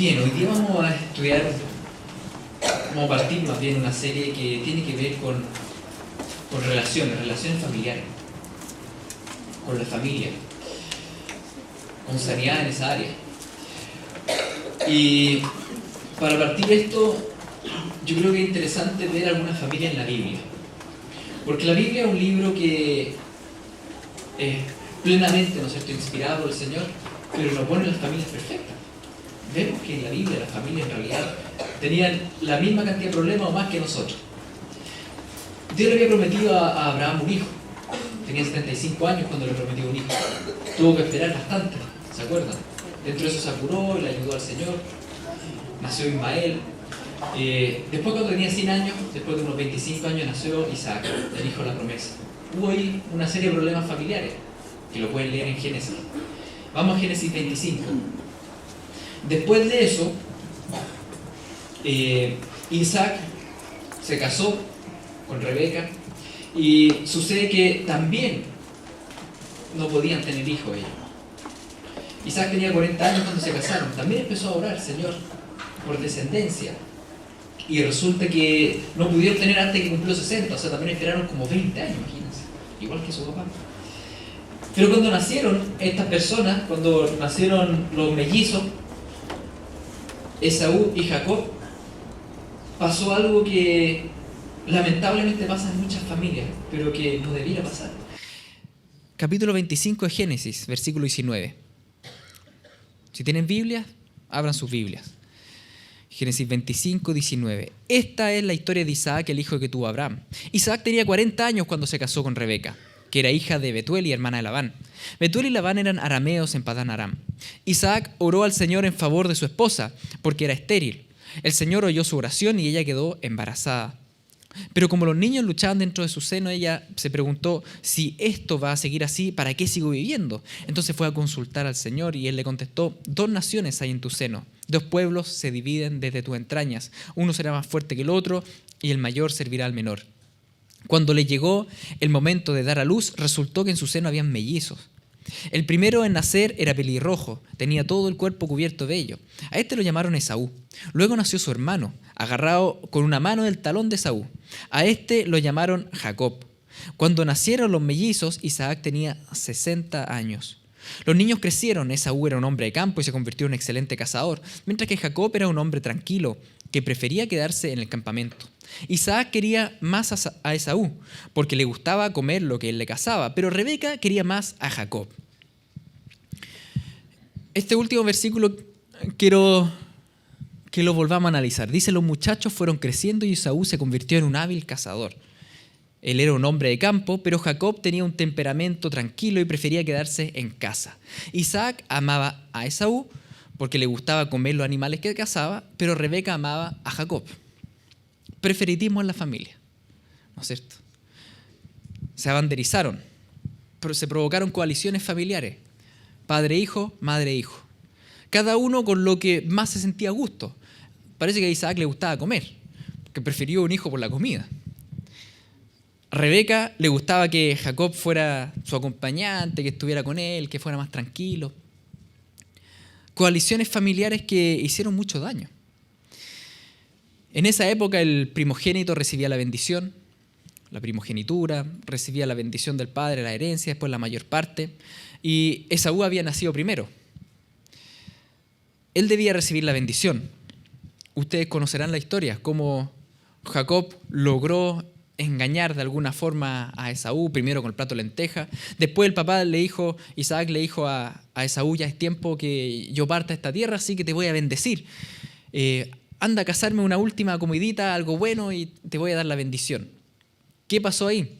Bien, hoy día vamos a estudiar, vamos a partir más bien una serie que tiene que ver con relaciones familiares, con la familia, con sanidad en esa área. Y para partir esto, yo creo que es interesante ver algunas familias en la Biblia. Porque la Biblia es un libro que es plenamente, ¿no es cierto?, inspirado por el Señor, pero nos pone las familias perfectas. Vemos que en la Biblia las familias en realidad tenían la misma cantidad de problemas o más que nosotros. Dios le había prometido a Abraham un hijo. Tenía 75 años cuando le prometió un hijo. Tuvo que esperar bastante, ¿se acuerdan? Dentro de eso se apuró, le ayudó al Señor. Nació Ismael. Después, cuando tenía 100 años, después de unos 25 años, nació Isaac, el hijo de la promesa. Hubo ahí una serie de problemas familiares, que lo pueden leer en Génesis. Vamos a Génesis 25. Después de eso, Isaac se casó con Rebeca y sucede que también no podían tener hijos ellos. Isaac tenía 40 años cuando se casaron. También empezó a orar, Señor, por descendencia. Y resulta que no pudieron tener antes que cumplió 60, o sea, también esperaron como 20 años, imagínense, igual que su papá. Pero cuando nacieron estas personas, cuando nacieron los mellizos, Esaú y Jacob, pasó algo que lamentablemente pasa en muchas familias, pero que no debiera pasar. Capítulo 25 de Génesis, versículo 19. Si tienen Biblia, abran sus Biblias. Génesis 25, 19. Esta es la historia de Isaac, el hijo que tuvo Abraham. Isaac tenía 40 años cuando se casó con Rebeca, que era hija de Betuel y hermana de Labán. Betuel y Labán eran arameos en Padán Aram. Isaac oró al Señor en favor de su esposa, porque era estéril. El Señor oyó su oración y ella quedó embarazada. Pero como los niños luchaban dentro de su seno, ella se preguntó: si esto va a seguir así, ¿para qué sigo viviendo? Entonces fue a consultar al Señor y él le contestó: 2 naciones hay en tu seno, 2 pueblos se dividen desde tus entrañas, uno será más fuerte que el otro y el mayor servirá al menor. Cuando le llegó el momento de dar a luz, resultó que en su seno habían mellizos. El primero en nacer era pelirrojo, tenía todo el cuerpo cubierto de vello. A este lo llamaron Esaú. Luego nació su hermano, agarrado con una mano del talón de Esaú. A este lo llamaron Jacob. Cuando nacieron los mellizos, Isaac tenía 60 años. Los niños crecieron. Esaú era un hombre de campo y se convirtió en un excelente cazador, mientras que Jacob era un hombre tranquilo que prefería quedarse en el campamento. Isaac quería más a Esaú porque le gustaba comer lo que él le cazaba, pero Rebeca quería más a Jacob. Este último versículo quiero que lo volvamos a analizar. Dice: los muchachos fueron creciendo y Esaú se convirtió en un hábil cazador. Él era un hombre de campo, pero Jacob tenía un temperamento tranquilo y prefería quedarse en casa. Isaac amaba a Esaú porque le gustaba comer los animales que cazaba, pero Rebeca amaba a Jacob. Preferitismo en la familia, ¿no es cierto? Se abanderizaron, pero se provocaron coaliciones familiares, padre-hijo, madre-hijo, cada uno con lo que más se sentía a gusto. Parece que a Isaac le gustaba comer, que prefirió un hijo por la comida. A Rebeca le gustaba que Jacob fuera su acompañante, que estuviera con él, que fuera más tranquilo. Coaliciones familiares que hicieron mucho daño. En esa época el primogénito recibía la bendición, la primogenitura, recibía la bendición del padre, la herencia, después la mayor parte, y Esaú había nacido primero. Él debía recibir la bendición. Ustedes conocerán la historia, cómo Jacob logró engañar de alguna forma a Esaú, primero con el plato de lenteja. Después el papá Isaac le dijo a Esaú: ya es tiempo que yo parta a esta tierra, así que te voy a bendecir. Anda a cazarme una última comidita, algo bueno, y te voy a dar la bendición. ¿Qué pasó ahí?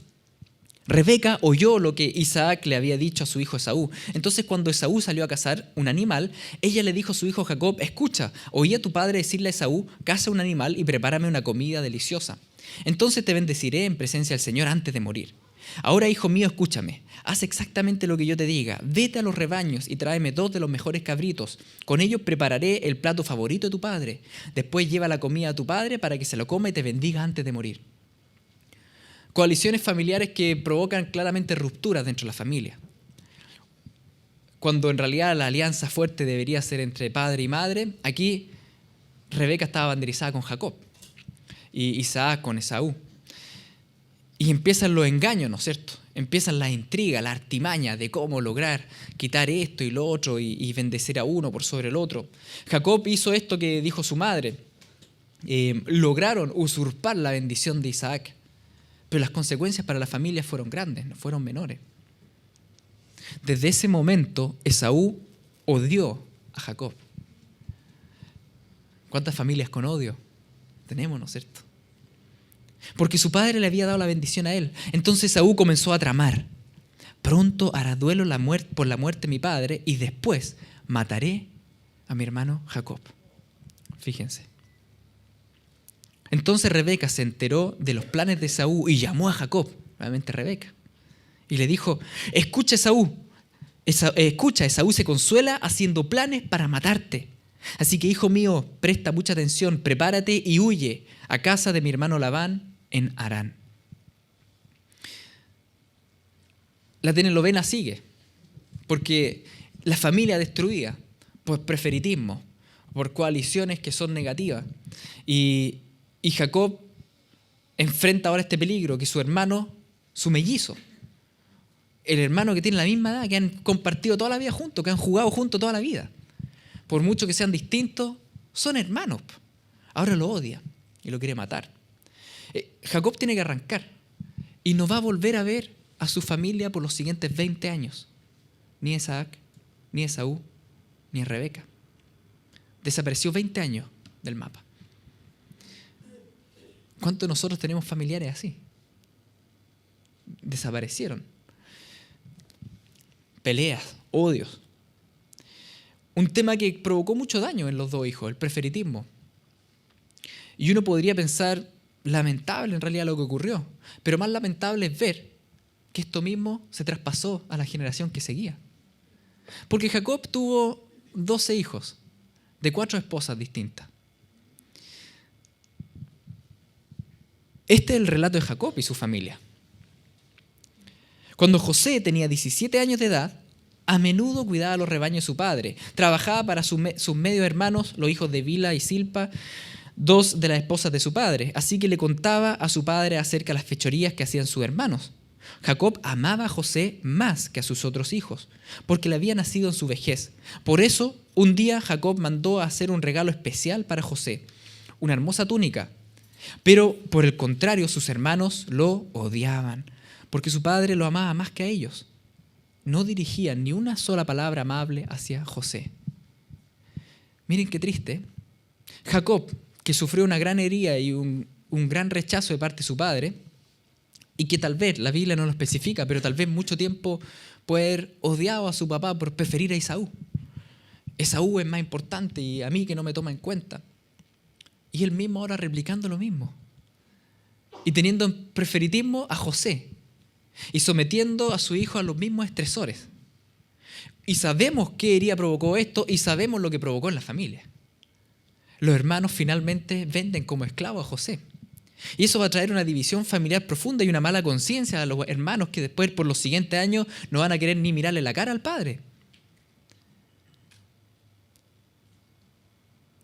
Rebeca oyó lo que Isaac le había dicho a su hijo Esaú. Entonces, cuando Esaú salió a cazar un animal, ella le dijo a su hijo Jacob: escucha, oí a tu padre decirle a Esaú: caza un animal y prepárame una comida deliciosa. Entonces te bendeciré en presencia del Señor antes de morir. Ahora, hijo mío, escúchame. Haz exactamente lo que yo te diga. Vete a los rebaños y tráeme 2 de los mejores cabritos. Con ellos prepararé el plato favorito de tu padre. Después lleva la comida a tu padre para que se lo coma y te bendiga antes de morir. Coaliciones familiares que provocan claramente rupturas dentro de la familia. Cuando en realidad la alianza fuerte debería ser entre padre y madre, aquí Rebeca estaba banderizada con Jacob y Isaac con Esaú. Y empiezan los engaños, ¿no es cierto? Empiezan las intrigas, la artimaña de cómo lograr quitar esto y lo otro y bendecir a uno por sobre el otro. Jacob hizo esto que dijo su madre. Lograron usurpar la bendición de Isaac. Pero las consecuencias para la familia fueron grandes, no fueron menores. Desde ese momento, Esaú odió a Jacob. ¿Cuántas familias con odio tenemos, no es cierto? Porque su padre le había dado la bendición a él. Entonces Esaú comenzó a tramar. Pronto hará duelo por la muerte de mi padre y después mataré a mi hermano Jacob. Fíjense. Entonces Rebeca se enteró de los planes de Esaú y llamó a Jacob, nuevamente Rebeca, y le dijo: escucha Esaú, Esaú se consuela haciendo planes para matarte. Así que, hijo mío, presta mucha atención, prepárate y huye a casa de mi hermano Labán en Harán. La telenovela sigue, porque la familia destruida por preferitismo, por coaliciones que son negativas. Y Jacob enfrenta ahora este peligro, que su hermano, su mellizo, el hermano que tiene la misma edad, que han compartido toda la vida juntos, que han jugado juntos toda la vida, por mucho que sean distintos, son hermanos. Ahora lo odia y lo quiere matar. Jacob tiene que arrancar y no va a volver a ver a su familia por los siguientes 20 años. Ni Isaac, ni Esaú, ni Rebeca. Desapareció 20 años del mapa. ¿Cuántos de nosotros tenemos familiares así? Desaparecieron. Peleas, odios. Un tema que provocó mucho daño en los dos hijos, el preferitismo. Y uno podría pensar, lamentable en realidad lo que ocurrió, pero más lamentable es ver que esto mismo se traspasó a la generación que seguía. Porque Jacob tuvo 12 hijos, de 4 esposas distintas. Este es el relato de Jacob y su familia. Cuando José tenía 17 años de edad, a menudo cuidaba los rebaños de su padre. Trabajaba para sus medios hermanos, los hijos de Bilha y Silpa, 2 de las esposas de su padre. Así que le contaba a su padre acerca de las fechorías que hacían sus hermanos. Jacob amaba a José más que a sus otros hijos, porque le había nacido en su vejez. Por eso, un día Jacob mandó a hacer un regalo especial para José, una hermosa túnica. Pero, por el contrario, sus hermanos lo odiaban, porque su padre lo amaba más que a ellos. No dirigían ni una sola palabra amable hacia José. Miren qué triste. Jacob, que sufrió una gran herida y un gran rechazo de parte de su padre, y que tal vez, la Biblia no lo especifica, pero tal vez mucho tiempo puede haber odiado a su papá por preferir a Esaú. Esaú es más importante y a mí que no me toma en cuenta. Y él mismo ahora replicando lo mismo. Y teniendo en preferitismo a José. Y sometiendo a su hijo a los mismos estresores. Y sabemos qué herida provocó esto y sabemos lo que provocó en la familia. Los hermanos finalmente venden como esclavo a José. Y eso va a traer una división familiar profunda y una mala conciencia a los hermanos que después por los siguientes años no van a querer ni mirarle la cara al padre.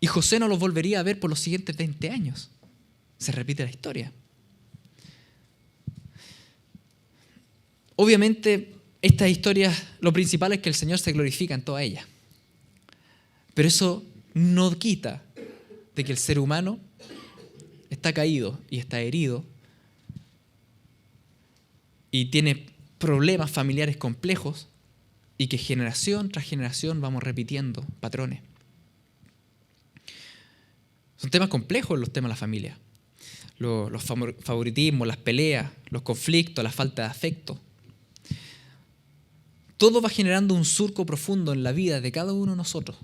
Y José no los volvería a ver por los siguientes 20 años. Se repite la historia. Obviamente, estas historias, lo principal es que el Señor se glorifica en todas ellas. Pero eso no quita de que el ser humano está caído y está herido y tiene problemas familiares complejos y que generación tras generación vamos repitiendo patrones. Son temas complejos los temas de la familia. Los favoritismos, las peleas, los conflictos, la falta de afecto. Todo va generando un surco profundo en la vida de cada uno de nosotros,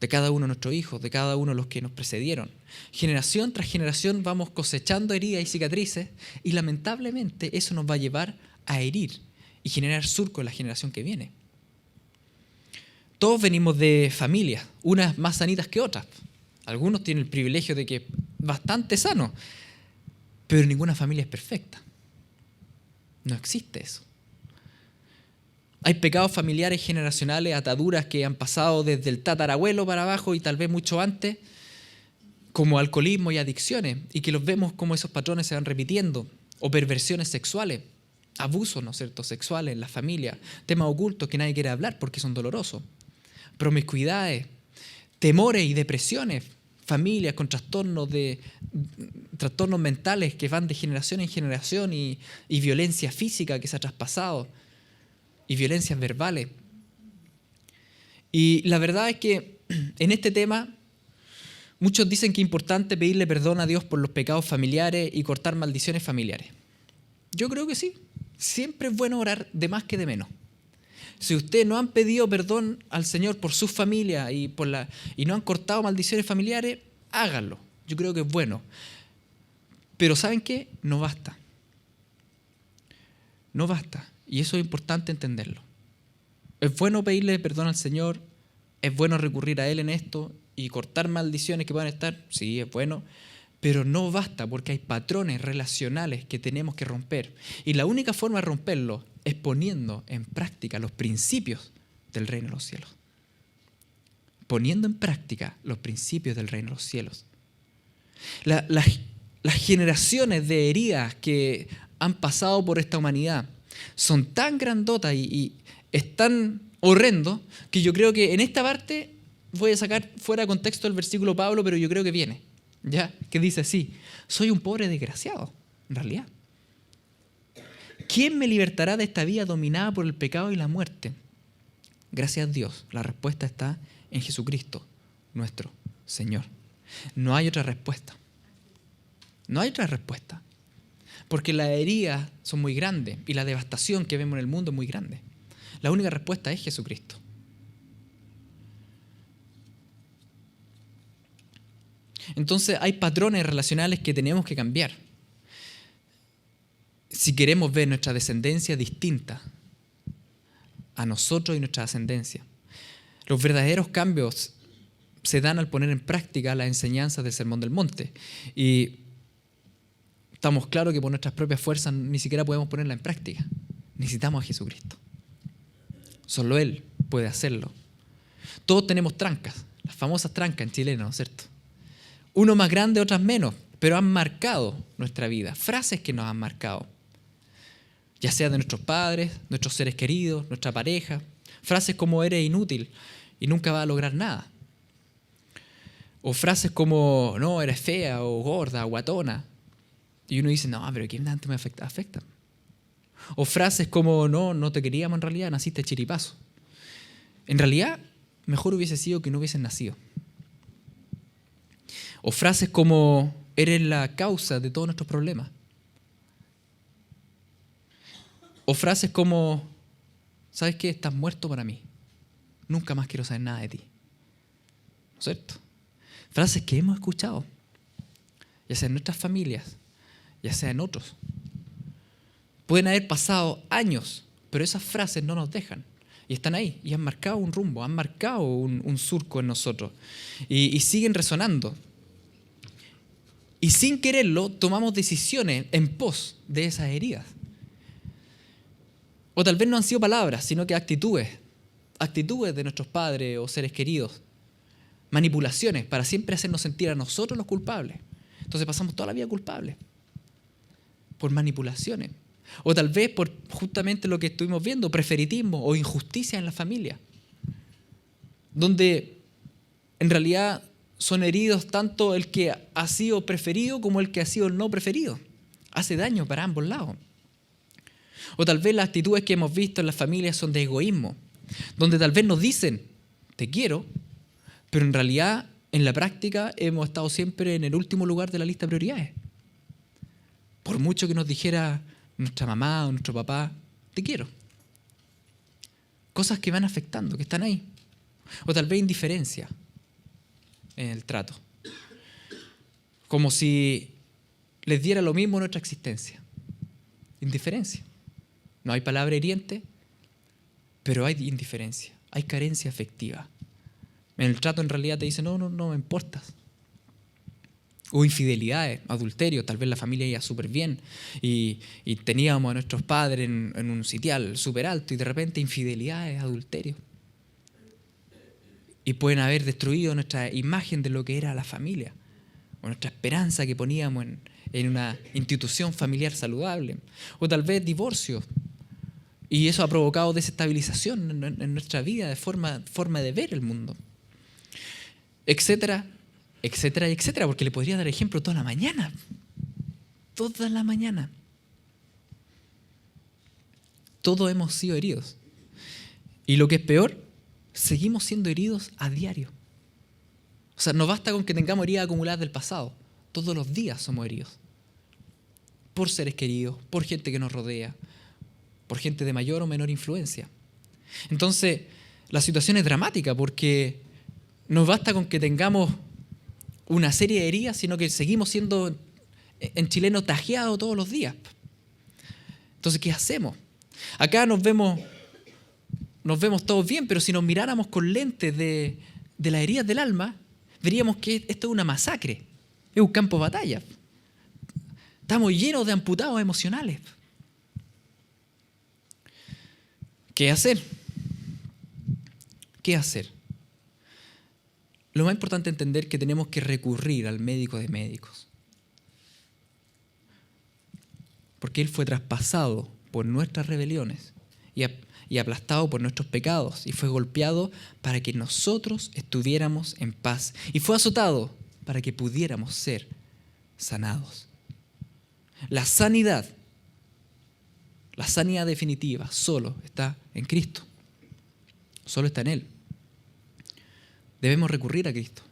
de cada uno de nuestros hijos, de cada uno de los que nos precedieron. Generación tras generación vamos cosechando heridas y cicatrices y lamentablemente eso nos va a llevar a herir y generar surco en la generación que viene. Todos venimos de familias, unas más sanitas que otras. Algunos tienen el privilegio de que es bastante sano, pero ninguna familia es perfecta. No existe eso. Hay pecados familiares generacionales, ataduras que han pasado desde el tatarabuelo para abajo y tal vez mucho antes, como alcoholismo y adicciones, y que los vemos como esos patrones se van repitiendo, o perversiones sexuales, abusos, ¿no es cierto?, sexuales en la familia, temas ocultos que nadie quiere hablar porque son dolorosos, promiscuidades, temores y depresiones, familias con trastornos mentales que van de generación en generación y violencia física que se ha traspasado y violencias verbales. Y la verdad es que en este tema muchos dicen que es importante pedirle perdón a Dios por los pecados familiares y cortar maldiciones familiares. Yo creo que sí. Siempre es bueno orar de más que de menos. Si ustedes no han pedido perdón al Señor por sus familias y no han cortado maldiciones familiares, háganlo. Yo creo que es bueno. Pero ¿saben qué? No basta. No basta. Y eso es importante entenderlo. Es bueno pedirle perdón al Señor, es bueno recurrir a Él en esto y cortar maldiciones que puedan estar, sí, es bueno, pero no basta porque hay patrones relacionales que tenemos que romper. Y la única forma de romperlos es poniendo en práctica los principios del reino de los cielos. Poniendo en práctica los principios del reino de los cielos. Las generaciones de heridas que han pasado por esta humanidad son tan grandotas y es tan horrendo que yo creo que en esta parte voy a sacar fuera de contexto el versículo Pablo, pero yo creo que viene, ¿ya? Que dice así: soy un pobre desgraciado, en realidad. ¿Quién me libertará de esta vida dominada por el pecado y la muerte? Gracias a Dios, la respuesta está en Jesucristo, nuestro Señor. No hay otra respuesta. No hay otra respuesta. Porque las heridas son muy grandes y la devastación que vemos en el mundo es muy grande. La única respuesta es Jesucristo. Entonces hay patrones relacionales que tenemos que cambiar. Si queremos ver nuestra descendencia distinta a nosotros y nuestra ascendencia. Los verdaderos cambios se dan al poner en práctica las enseñanzas del Sermón del Monte. Y estamos claros que por nuestras propias fuerzas ni siquiera podemos ponerla en práctica. Necesitamos a Jesucristo. Solo Él puede hacerlo. Todos tenemos trancas, las famosas trancas en chileno, ¿no es cierto? Unos más grandes, otras menos, pero han marcado nuestra vida. Frases que nos han marcado. Ya sea de nuestros padres, nuestros seres queridos, nuestra pareja. Frases como eres inútil y nunca vas a lograr nada. O frases como no, eres fea o gorda o guatona. Y uno dice, no, pero ¿quién tanto me afecta? Afecta. O frases como no te queríamos en realidad, naciste chiripazo. En realidad, mejor hubiese sido que no hubiesen nacido. O frases como eres la causa de todos nuestros problemas. O frases como, ¿sabes qué? Estás muerto para mí. Nunca más quiero saber nada de ti. ¿No es cierto? Frases que hemos escuchado, ya sea en nuestras familias, ya sea en otros. Pueden haber pasado años, pero esas frases no nos dejan. Y están ahí, y han marcado un rumbo, han marcado un surco en nosotros. Y siguen resonando. Y sin quererlo, tomamos decisiones en pos de esas heridas. O tal vez no han sido palabras, sino que actitudes de nuestros padres o seres queridos. Manipulaciones para siempre hacernos sentir a nosotros los culpables. Entonces pasamos toda la vida culpables. Por manipulaciones. O tal vez por justamente lo que estuvimos viendo, preferitismo o injusticia en la familia. Donde en realidad son heridos tanto el que ha sido preferido como el que ha sido el no preferido. Hace daño para ambos lados. O tal vez las actitudes que hemos visto en las familias son de egoísmo, donde tal vez nos dicen, te quiero, pero en realidad en la práctica hemos estado siempre en el último lugar de la lista de prioridades. Por mucho que nos dijera nuestra mamá o nuestro papá, te quiero. Cosas que van afectando, que están ahí. O tal vez indiferencia en el trato. Como si les diera lo mismo nuestra existencia. Indiferencia. No hay palabra hiriente, pero hay indiferencia, hay carencia afectiva. En el trato en realidad te dicen, no me importas. O infidelidades, adulterio, tal vez la familia iba súper bien y teníamos a nuestros padres en un sitial súper alto y de repente infidelidades, adulterio. Y pueden haber destruido nuestra imagen de lo que era la familia. o nuestra esperanza que poníamos en una institución familiar saludable, o tal vez divorcio. Y eso ha provocado desestabilización en nuestra vida, de forma de ver el mundo, etcétera, etcétera, etcétera, porque le podría dar ejemplo toda la mañana. Toda la mañana. Todos hemos sido heridos. Y lo que es peor, seguimos siendo heridos a diario. O sea, no basta con que tengamos heridas acumuladas del pasado. Todos los días somos heridos. Por seres queridos, por gente que nos rodea, por gente de mayor o menor influencia. Entonces, la situación es dramática porque no basta con que tengamos una serie de heridas, sino que seguimos siendo, en chileno, tajeados todos los días. Entonces, ¿qué hacemos? Acá nos vemos todos bien, pero si nos miráramos con lentes de las heridas del alma, veríamos que esto es una masacre, es un campo de batalla. Estamos llenos de amputados emocionales. ¿Qué hacer? ¿Qué hacer? Lo más importante es entender que tenemos que recurrir al médico de médicos. Porque Él fue traspasado por nuestras rebeliones y aplastado por nuestros pecados, y fue golpeado para que nosotros estuviéramos en paz, y fue azotado para que pudiéramos ser sanados. La sanidad definitiva solo está en Cristo, solo está en Él. Debemos recurrir a Cristo.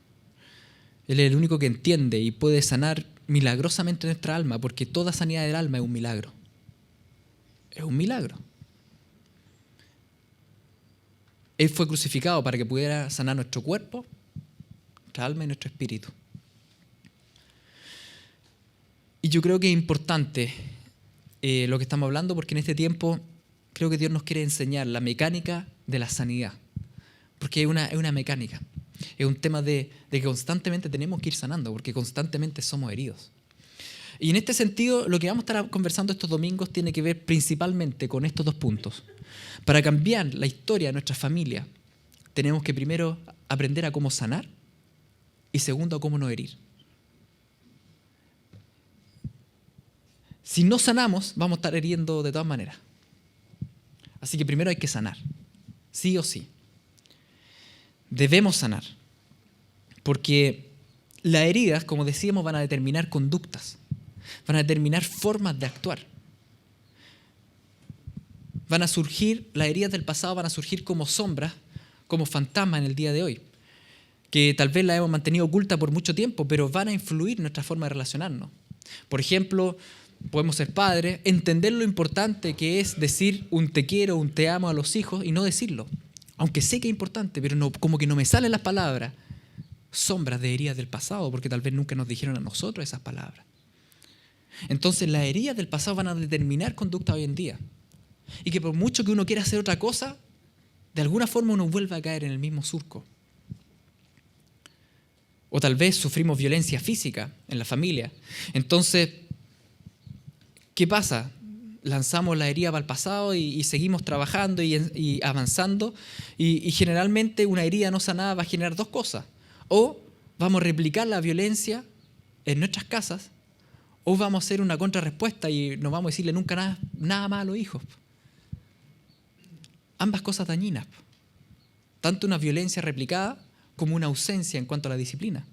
Él es el único que entiende y puede sanar milagrosamente nuestra alma, porque toda sanidad del alma es un milagro. Es un milagro. Él fue crucificado para que pudiera sanar nuestro cuerpo, nuestra alma y nuestro espíritu. Y yo creo que es importante lo que estamos hablando, porque en este tiempo creo que Dios nos quiere enseñar la mecánica de la sanidad. Porque es una mecánica. Es un tema de que constantemente tenemos que ir sanando, porque constantemente somos heridos. Y en este sentido, lo que vamos a estar conversando estos domingos tiene que ver principalmente con estos dos puntos. Para cambiar la historia de nuestra familia, tenemos que primero aprender a cómo sanar y segundo a cómo no herir. Si no sanamos, vamos a estar hiriendo de todas maneras. Así que primero hay que sanar, sí o sí. Debemos sanar, porque las heridas, como decíamos, van a determinar conductas, van a determinar formas de actuar. Van a surgir, las heridas del pasado van a surgir como sombras, como fantasmas en el día de hoy, que tal vez las hemos mantenido ocultas por mucho tiempo, pero van a influir en nuestra forma de relacionarnos. Por ejemplo, podemos ser padres, entender lo importante que es decir un te quiero, un te amo a los hijos y no decirlo. Aunque sé que es importante, pero no, como que no me salen las palabras. Sombras de heridas del pasado, porque tal vez nunca nos dijeron a nosotros esas palabras. Entonces las heridas del pasado van a determinar conducta hoy en día. Y que por mucho que uno quiera hacer otra cosa, de alguna forma uno vuelve a caer en el mismo surco. O tal vez sufrimos violencia física en la familia. Entonces, ¿qué pasa? Lanzamos la herida para el pasado y seguimos trabajando y avanzando. Y generalmente una herida no sanada va a generar dos cosas. O vamos a replicar la violencia en nuestras casas, o vamos a hacer una contrarrespuesta y no vamos a decirle nunca nada más a los hijos. Ambas cosas dañinas. Tanto una violencia replicada como una ausencia en cuanto a la disciplina.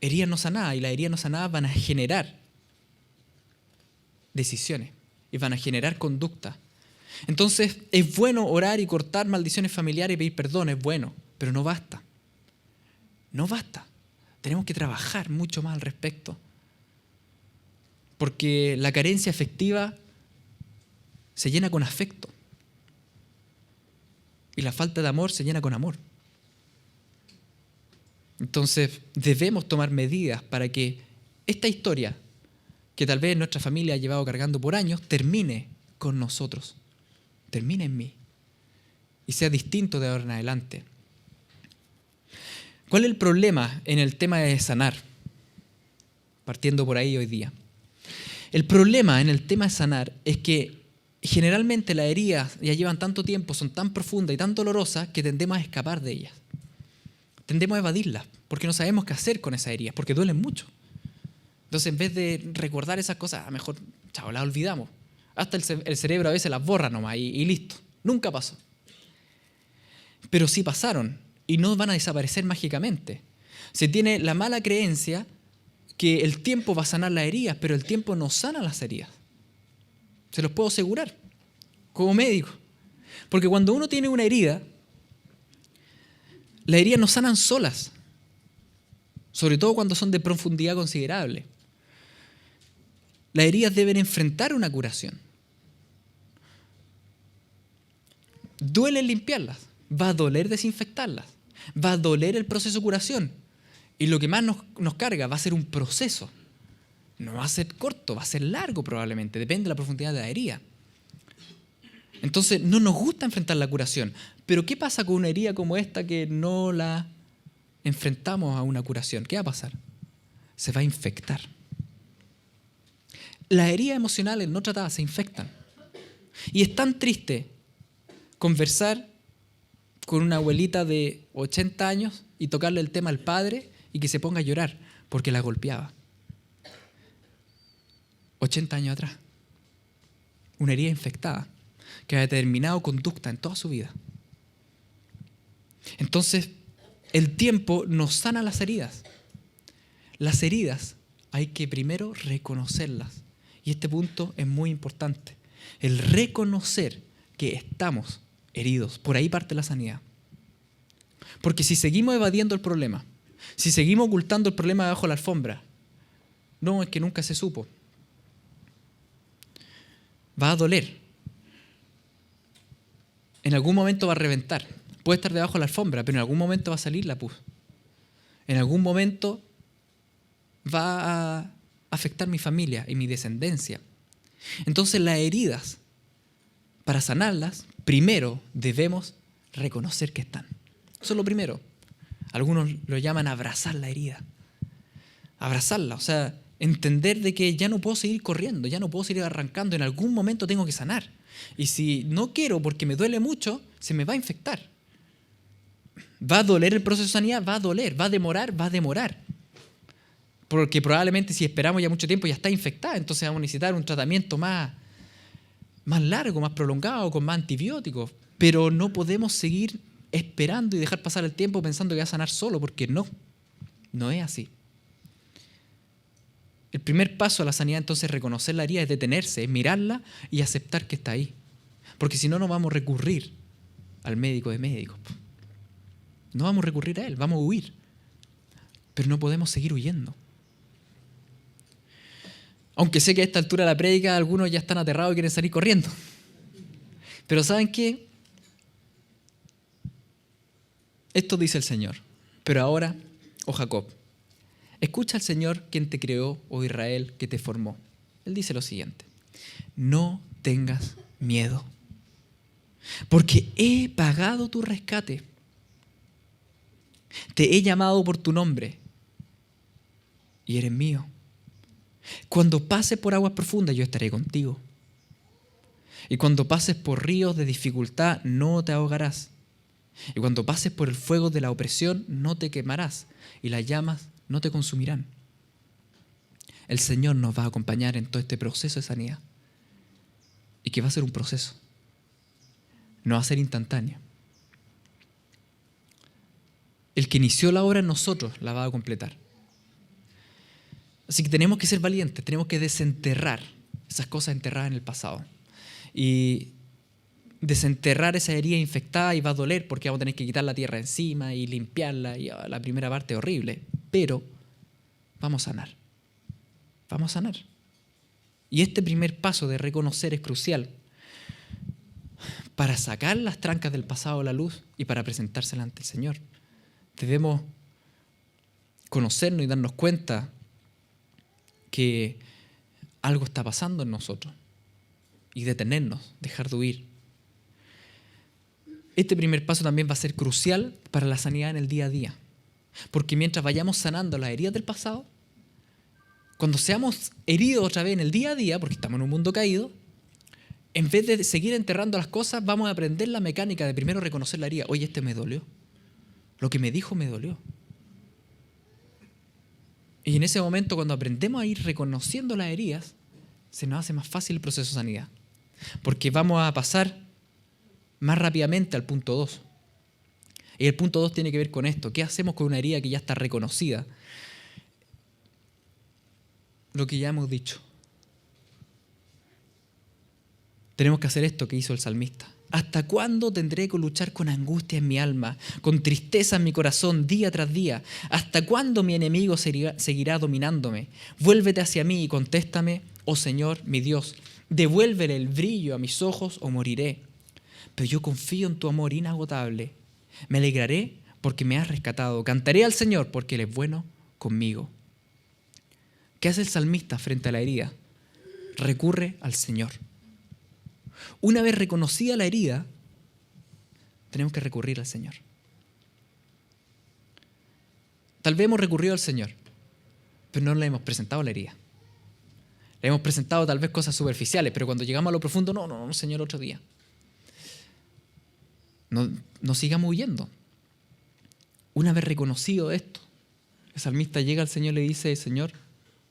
Heridas no sanadas, y las heridas no sanadas van a generar decisiones y van a generar conducta. Entonces, es bueno orar y cortar maldiciones familiares y pedir perdón, es bueno, pero no basta. No basta. Tenemos que trabajar mucho más al respecto. Porque la carencia afectiva se llena con afecto. Y la falta de amor se llena con amor. Entonces, debemos tomar medidas para que esta historia, que tal vez nuestra familia ha llevado cargando por años, termine con nosotros. Termine en mí. Y sea distinto de ahora en adelante. ¿Cuál es el problema en el tema de sanar? Partiendo por ahí hoy día. El problema en el tema de sanar es que generalmente las heridas ya llevan tanto tiempo, son tan profundas y tan dolorosas que tendemos a escapar de ellas. tendemos a evadirlas porque no sabemos qué hacer con esas heridas, porque duelen mucho. Entonces, en vez de recordar esas cosas, a lo mejor, chao, las olvidamos. Hasta el cerebro a veces las borra nomás y listo. Nunca pasó. Pero sí pasaron y no van a desaparecer mágicamente. Se tiene la mala creencia que el tiempo va a sanar las heridas, pero el tiempo no sana las heridas. Se los puedo asegurar, como médico. Porque cuando uno tiene una herida, las heridas no sanan solas, sobre todo cuando son de profundidad considerable. Las heridas deben enfrentar una curación. Duele limpiarlas, va a doler desinfectarlas, va a doler el proceso de curación. Y lo que más nos carga va a ser un proceso. No va a ser corto, va a ser largo probablemente, depende de la profundidad de la herida. Entonces no nos gusta enfrentar la curación. Pero ¿qué pasa con una herida como esta que no la enfrentamos a una curación? ¿Qué va a pasar? Se va a infectar. Las heridas emocionales no tratadas se infectan. Y es tan triste conversar con una abuelita de 80 años y tocarle el tema al padre y que se ponga a llorar porque la golpeaba. 80 años atrás. Una herida infectada que ha determinado conducta en toda su vida. Entonces, el tiempo nos sana las heridas. Las heridas hay que primero reconocerlas. Y este punto es muy importante. El reconocer que estamos heridos. Por ahí parte la sanidad. Porque si seguimos evadiendo el problema, si seguimos ocultando el problema debajo de la alfombra, no, es que nunca se supo. Va a doler. En algún momento va a reventar. Puede estar debajo de la alfombra, pero en algún momento va a salir la pus. En algún momento va a afectar mi familia y mi descendencia. Entonces las heridas, para sanarlas, primero debemos reconocer que están. Eso es lo primero. Algunos lo llaman abrazar la herida. Abrazarla, o sea, entender de que ya no puedo seguir corriendo, ya no puedo seguir arrancando, en algún momento tengo que sanar. Y si no quiero porque me duele mucho, se me va a infectar. ¿Va a doler el proceso de sanidad? Va a doler. ¿Va a demorar? Va a demorar. Porque probablemente si esperamos ya mucho tiempo ya está infectada, entonces vamos a necesitar un tratamiento más largo, más prolongado, con más antibióticos. Pero no podemos seguir esperando y dejar pasar el tiempo pensando que va a sanar solo, porque no es así. El primer paso a la sanidad entonces es reconocer la herida, es detenerse, es mirarla y aceptar que está ahí. Porque si no, no vamos a recurrir al médico de médicos. No vamos a recurrir a él, vamos a huir. Pero no podemos seguir huyendo. Aunque sé que a esta altura de la prédica algunos ya están aterrados y quieren salir corriendo. Pero ¿saben qué? Esto dice el Señor. Pero ahora, oh Jacob, escucha al Señor quien te creó, oh Israel, que te formó. Él dice lo siguiente: no tengas miedo, porque he pagado tu rescate. Te he llamado por tu nombre y eres mío. Cuando pases por aguas profundas, yo estaré contigo. Y cuando pases por ríos de dificultad, no te ahogarás. Y cuando pases por el fuego de la opresión, no te quemarás. Y las llamas no te consumirán. El Señor nos va a acompañar en todo este proceso de sanidad. Y que va a ser un proceso. No va a ser instantáneo. El que inició la obra en nosotros la va a completar. Así que tenemos que ser valientes, tenemos que desenterrar esas cosas enterradas en el pasado. Y desenterrar esa herida infectada, y va a doler porque vamos a tener que quitar la tierra encima y limpiarla, y la primera parte es horrible, pero vamos a sanar. Vamos a sanar. Y este primer paso de reconocer es crucial para sacar las trancas del pasado a la luz y para presentárselas ante el Señor. Debemos conocernos y darnos cuenta que algo está pasando en nosotros y detenernos, dejar de huir. Este primer paso también va a ser crucial para la sanidad en el día a día, porque mientras vayamos sanando las heridas del pasado, cuando seamos heridos otra vez en el día a día, porque estamos en un mundo caído, en vez de seguir enterrando las cosas, vamos a aprender la mecánica de primero reconocer la herida. Oye, este me dolió. Lo que me dijo me dolió. Y en ese momento, cuando aprendemos a ir reconociendo las heridas, se nos hace más fácil el proceso de sanidad. Porque vamos a pasar más rápidamente al punto 2. Y el punto 2 tiene que ver con esto. ¿Qué hacemos con una herida que ya está reconocida? Lo que ya hemos dicho. Tenemos que hacer esto que hizo el salmista. ¿Hasta cuándo tendré que luchar con angustia en mi alma, con tristeza en mi corazón día tras día? ¿Hasta cuándo mi enemigo seguirá dominándome? Vuélvete hacia mí y contéstame, oh Señor, mi Dios. Devuélvele el brillo a mis ojos o moriré. Pero yo confío en tu amor inagotable. Me alegraré porque me has rescatado. Cantaré al Señor porque Él es bueno conmigo. ¿Qué hace el salmista frente a la herida? Recurre al Señor. Una vez reconocida la herida, tenemos que recurrir al Señor. Tal vez hemos recurrido al Señor, pero no le hemos presentado la herida. Le hemos presentado tal vez cosas superficiales, pero cuando llegamos a lo profundo, no, Señor, otro día. No sigamos huyendo. Una vez reconocido esto, el salmista llega al Señor y le dice, Señor,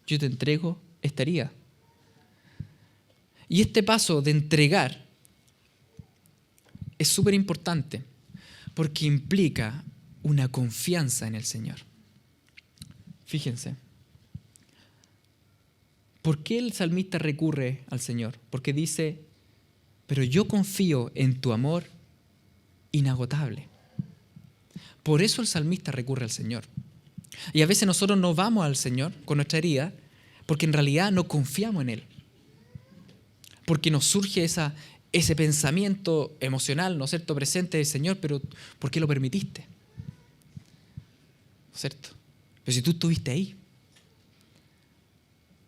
yo te entrego esta herida. Y este paso de entregar es súper importante porque implica una confianza en el Señor. Fíjense, ¿por qué el salmista recurre al Señor? Porque dice, pero yo confío en tu amor inagotable. Por eso el salmista recurre al Señor. Y a veces nosotros no vamos al Señor con nuestra herida porque en realidad no confiamos en Él. Porque nos surge ese pensamiento emocional, ¿no es cierto?, presente del Señor, pero ¿por qué lo permitiste? ¿No es cierto? Pero si tú estuviste ahí.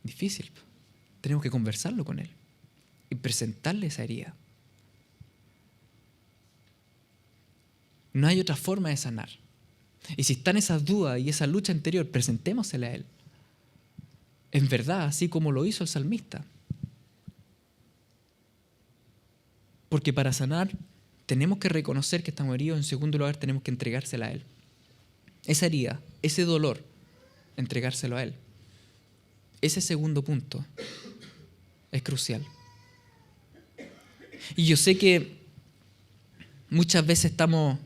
Difícil. Tenemos que conversarlo con Él y presentarle esa herida. No hay otra forma de sanar. Y si están esas dudas y esa lucha interior, presentémosela a Él. En verdad, así como lo hizo el salmista. Porque para sanar tenemos que reconocer que estamos heridos. En segundo lugar, tenemos que entregársela a Él. Esa herida, ese dolor, entregárselo a Él. Ese segundo punto es crucial. Y yo sé que muchas veces estamos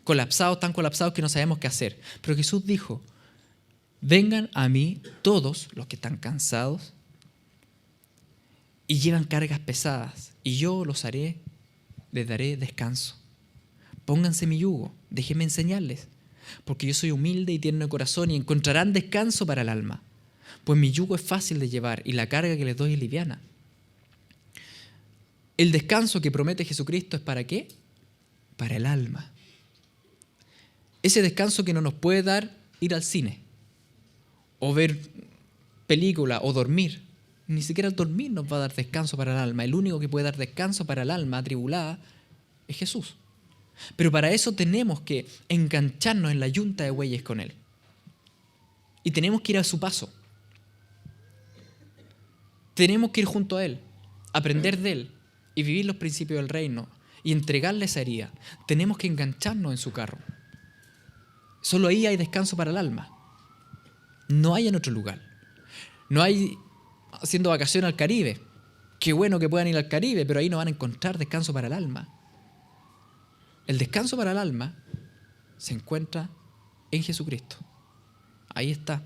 colapsados, tan colapsados que no sabemos qué hacer. Pero Jesús dijo, vengan a mí todos los que están cansados y llevan cargas pesadas, y yo les daré descanso. Pónganse mi yugo, déjenme enseñarles, porque yo soy humilde y tierno de corazón y encontrarán descanso para el alma, pues mi yugo es fácil de llevar y la carga que les doy es liviana. El descanso que promete Jesucristo es ¿para qué? Para el alma. Ese descanso que no nos puede dar ir al cine, o ver película, o dormir. Ni siquiera el dormir nos va a dar descanso para el alma. El único que puede dar descanso para el alma atribulada es Jesús. Pero para eso tenemos que engancharnos en la yunta de bueyes con Él. Y tenemos que ir a su paso. Tenemos que ir junto a Él, aprender de Él y vivir los principios del reino y entregarle esa herida. Tenemos que engancharnos en su carro. Solo ahí hay descanso para el alma. No hay en otro lugar. No hay haciendo vacaciones al Caribe. Qué bueno que puedan ir al Caribe, pero ahí no van a encontrar descanso para el alma. El descanso para el alma se encuentra en Jesucristo. Ahí está.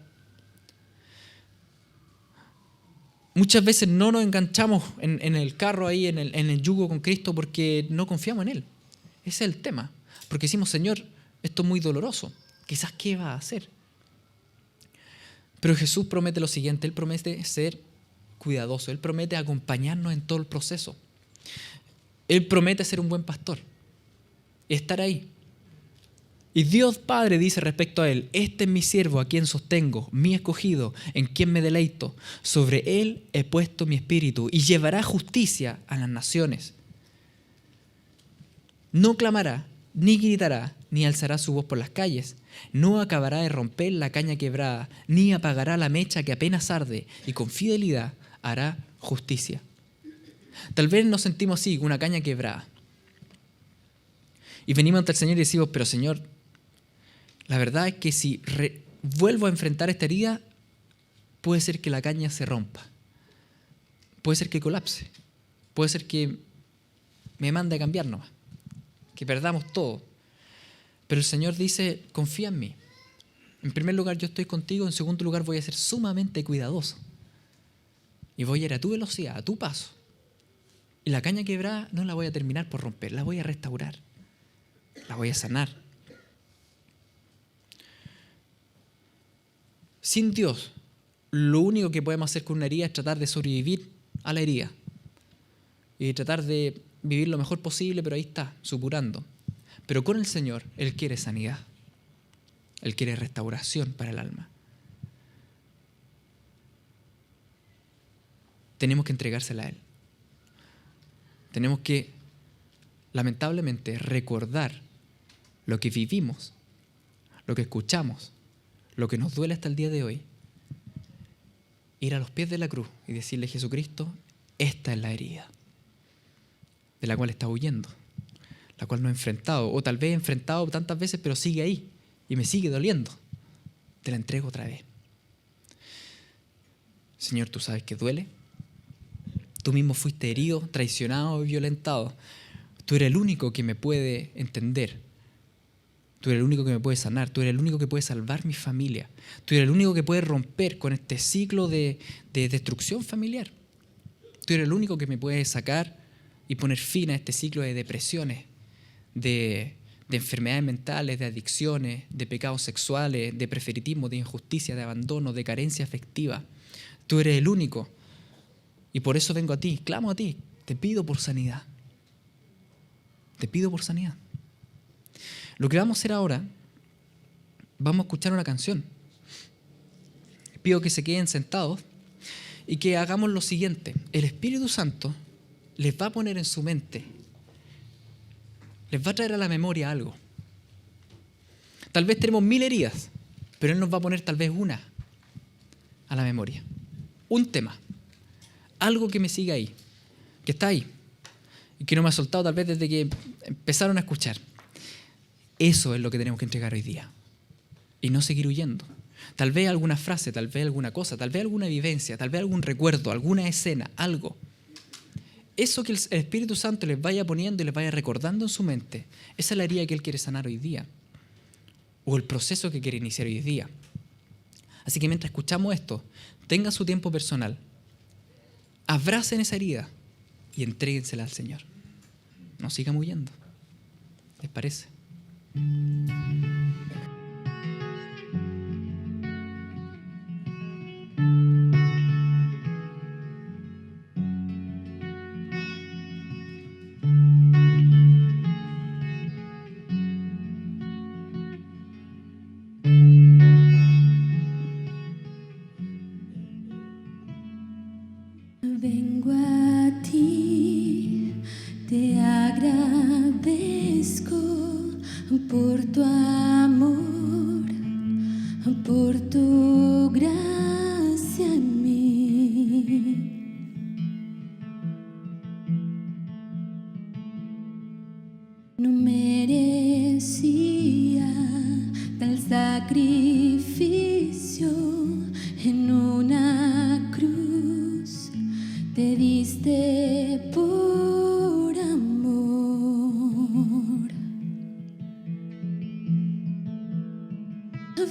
Muchas veces no nos enganchamos en el carro ahí, en el yugo con Cristo, porque no confiamos en Él. Ese es el tema. Porque decimos, Señor, esto es muy doloroso. Quizás, ¿qué va a hacer? Pero Jesús promete lo siguiente. Él promete ser cuidadoso. Él promete acompañarnos en todo el proceso. Él promete ser un buen pastor. Estar ahí. Y Dios Padre dice respecto a Él, este es mi siervo a quien sostengo, mi escogido, en quien me deleito. Sobre Él he puesto mi espíritu y llevará justicia a las naciones. No clamará, ni gritará, ni alzará su voz por las calles. No acabará de romper la caña quebrada, ni apagará la mecha que apenas arde, y con fidelidad hará justicia. Tal vez nos sentimos así, una caña quebrada. Y venimos ante el Señor y decimos, pero Señor, La verdad es que si vuelvo a enfrentar esta herida, puede ser que la caña se rompa. Puede ser que colapse. Puede ser que me mande a cambiar nomás. Que perdamos todo. Pero el Señor dice, confía en mí. En primer lugar, yo estoy contigo. En segundo lugar, voy a ser sumamente cuidadoso. Y voy a ir a tu velocidad, a tu paso. Y la caña quebrada no la voy a terminar por romper, la voy a restaurar. La voy a sanar. Sin Dios, lo único que podemos hacer con una herida es tratar de sobrevivir a la herida. Y tratar de vivir lo mejor posible, pero ahí está, supurando. Pero con el Señor, Él quiere sanidad. Él quiere restauración para el alma. Tenemos que entregársela a Él. Tenemos que, lamentablemente, recordar lo que vivimos, lo que escuchamos, lo que nos duele hasta el día de hoy. Ir a los pies de la cruz y decirle a Jesucristo, esta es la herida de la cual está huyendo, la cual no he enfrentado, o tal vez he enfrentado tantas veces, pero sigue ahí y me sigue doliendo. Te la entrego otra vez. Señor, tú sabes que duele. Tú mismo fuiste herido, traicionado y violentado. Tú eres el único que me puede entender. Tú eres el único que me puede sanar. Tú eres el único que puede salvar mi familia. Tú eres el único que puede romper con este ciclo de destrucción familiar. Tú eres el único que me puede sacar y poner fin a este ciclo de depresiones, de enfermedades mentales, de adicciones, de pecados sexuales, de preferitismo, de injusticia, de abandono, de carencia afectiva. Tú eres el único. Y por eso vengo a ti, clamo a ti, te pido por sanidad. Te pido por sanidad. Lo que vamos a hacer ahora, vamos a escuchar una canción. Pido que se queden sentados y que hagamos lo siguiente. El Espíritu Santo les va a poner en su mente, les va a traer a la memoria algo. Tal vez tenemos 1000 heridas, pero Él nos va a poner tal vez una a la memoria. Un tema. Algo que me sigue ahí, que está ahí, y que no me ha soltado tal vez desde que empezaron a escuchar. Eso es lo que tenemos que entregar hoy día. Y no seguir huyendo. Tal vez alguna frase, tal vez alguna cosa, tal vez alguna vivencia, tal vez algún recuerdo, alguna escena, algo. Eso que el Espíritu Santo les vaya poniendo y les vaya recordando en su mente, esa es la herida que Él quiere sanar hoy día. O el proceso que quiere iniciar hoy día. Así que mientras escuchamos esto, tengan su tiempo personal. Abracen esa herida y entréguensela al Señor. No sigan huyendo. ¿Les parece? Vengo a ti, te agradezco por tu amor, por tu gracia en mí. No merecía tal sacrificio en una cruz. Te diste por amor.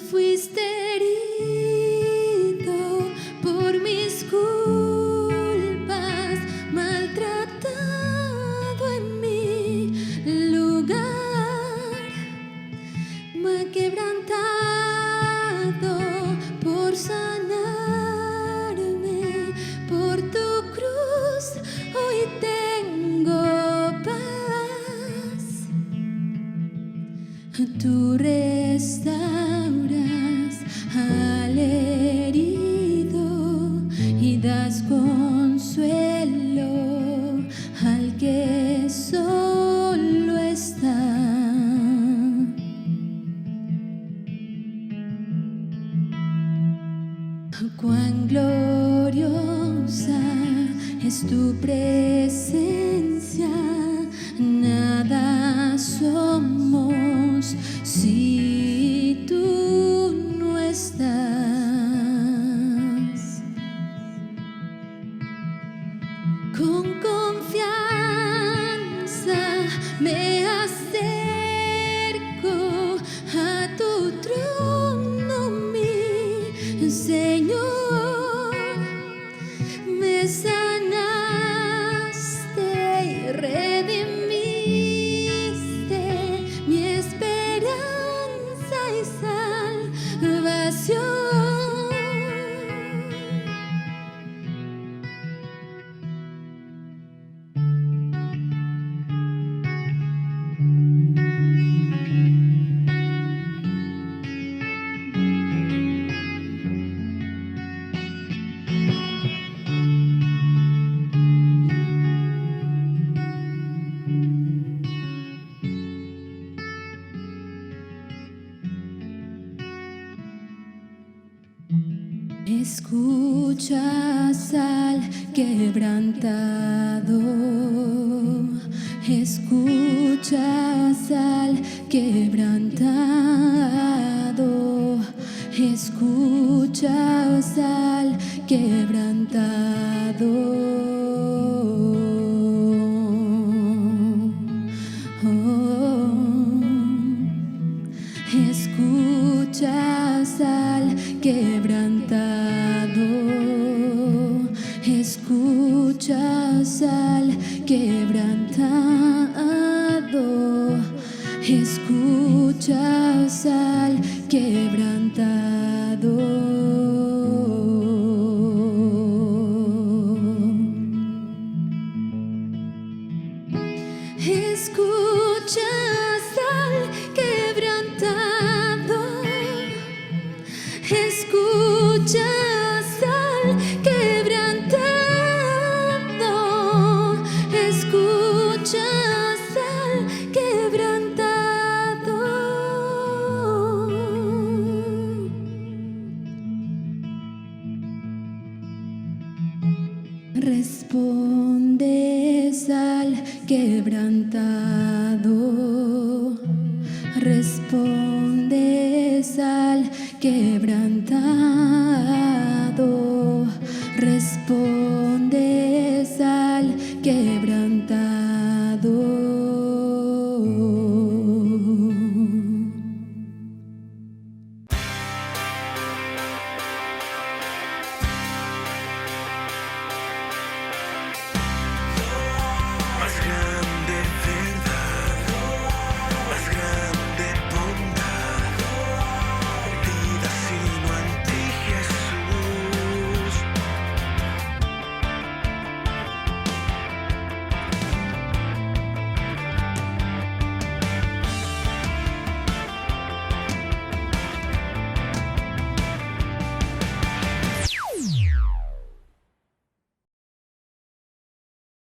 Fuiste herido por mis culpas, maltratado en mi lugar, quebrantado por sanarme, por tu cruz hoy tengo paz. Tú restauras al herido y das consuelo al que solo está. Cuán gloriosa es tu presencia, nada somos si tú Con confianza me acerco a tu trono, mi Señor. Me sanaste y redimiste mi esperanza y salvación. Escuchas al quebrantado, escuchas al quebrantado, escuchas al quebrantado. Escuchas al quebrantado, escuchas al quebrantado, escuchas al quebrantado. Escuchas al quebrantado, escuchas al quebrantado, escuchas al quebrantado. Respondes al quebrantado, respondes al quebrantado, respondes al quebrantado.